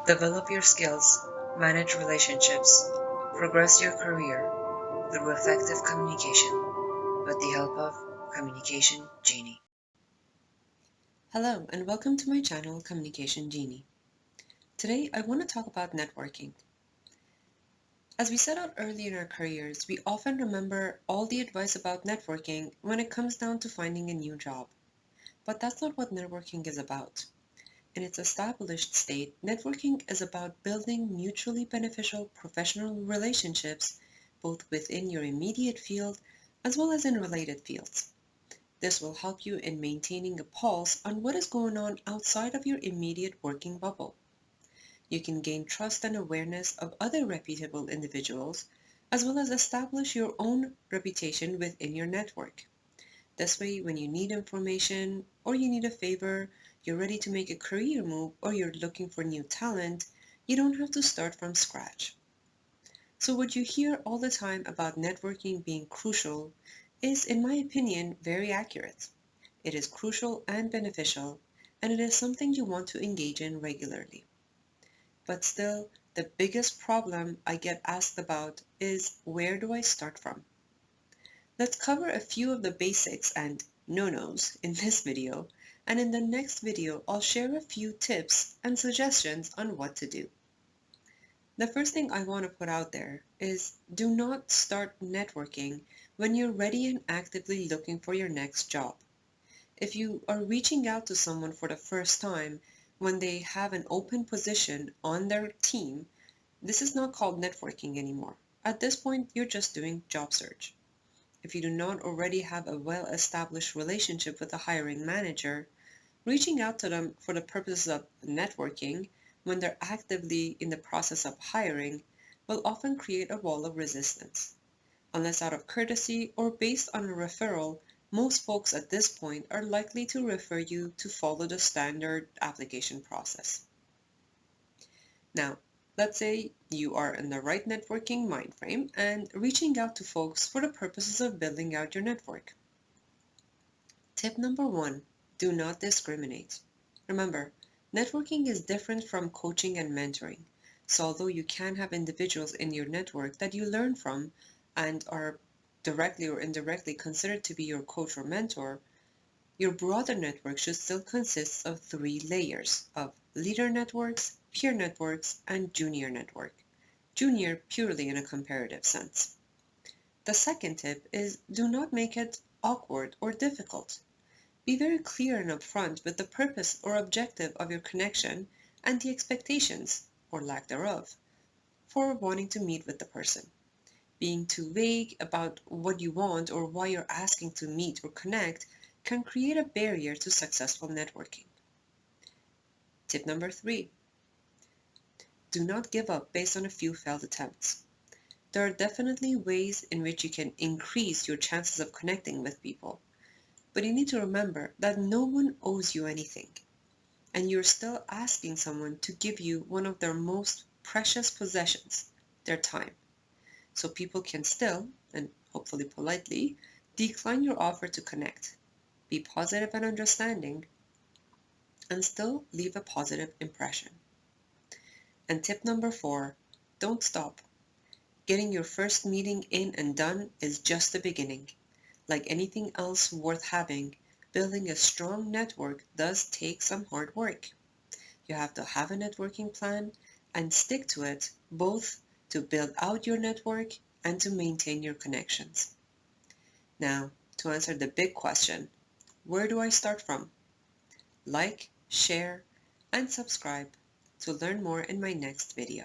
Develop your skills, manage relationships, progress your career through effective communication with the help of Communication Genie. Hello and welcome to my channel Communication Genie. Today I want to talk about networking. As we set out early in our careers, we often remember all the advice about networking when it comes down to finding a new job. But that's not what networking is about. In its established state, networking is about building mutually beneficial professional relationships both within your immediate field as well as in related fields. This will help you in maintaining a pulse on what is going on outside of your immediate working bubble. You can gain trust and awareness of other reputable individuals, as well as establish your own reputation within your network. This way, when you need information or you need a favor, you're ready to make a career move, or you're looking for new talent, you don't have to start from scratch. So what you hear all the time about networking being crucial is, in my opinion, very accurate. It is crucial and beneficial, and it is something you want to engage in regularly. But still, the biggest problem I get asked about is, where do I start from? Let's cover a few of the basics and no-nos in this video, and in the next video I'll share a few tips and suggestions on what to do. The first thing I want to put out there is, do not start networking when you're ready and actively looking for your next job. If you are reaching out to someone for the first time when they have an open position on their team, this is not called networking anymore. At this point, you're just doing job search. If you do not already have a well-established relationship with a hiring manager, reaching out to them for the purposes of networking when they're actively in the process of hiring will often create a wall of resistance. Unless out of courtesy or based on a referral, most folks at this point are likely to refer you to follow the standard application process. Now, let's say you are in the right networking mind frame and reaching out to folks for the purposes of building out your network. Tip number 1, do not discriminate. Remember, networking is different from coaching and mentoring. So although you can have individuals in your network that you learn from and are directly or indirectly considered to be your coach or mentor, your broader network should still consist of 3 layers of leader networks, peer networks, and junior network. Junior purely in a comparative sense. The second tip is, do not make it awkward or difficult. Be very clear and upfront with the purpose or objective of your connection and the expectations, or lack thereof, for wanting to meet with the person. Being too vague about what you want or why you're asking to meet or connect can create a barrier to successful networking. Tip number 3, do not give up based on a few failed attempts. There are definitely ways in which you can increase your chances of connecting with people, but you need to remember that no one owes you anything, and you're still asking someone to give you one of their most precious possessions, their time. So people can still, and hopefully politely, decline your offer to connect, be positive and understanding, and still leave a positive impression. And tip number 4, don't stop. Getting your first meeting in and done is just the beginning. Like anything else worth having, building a strong network does take some hard work. You have to have a networking plan and stick to it, both to build out your network and to maintain your connections. Now, to answer the big question, where do I start from? Like, share, and subscribe to learn more in my next video.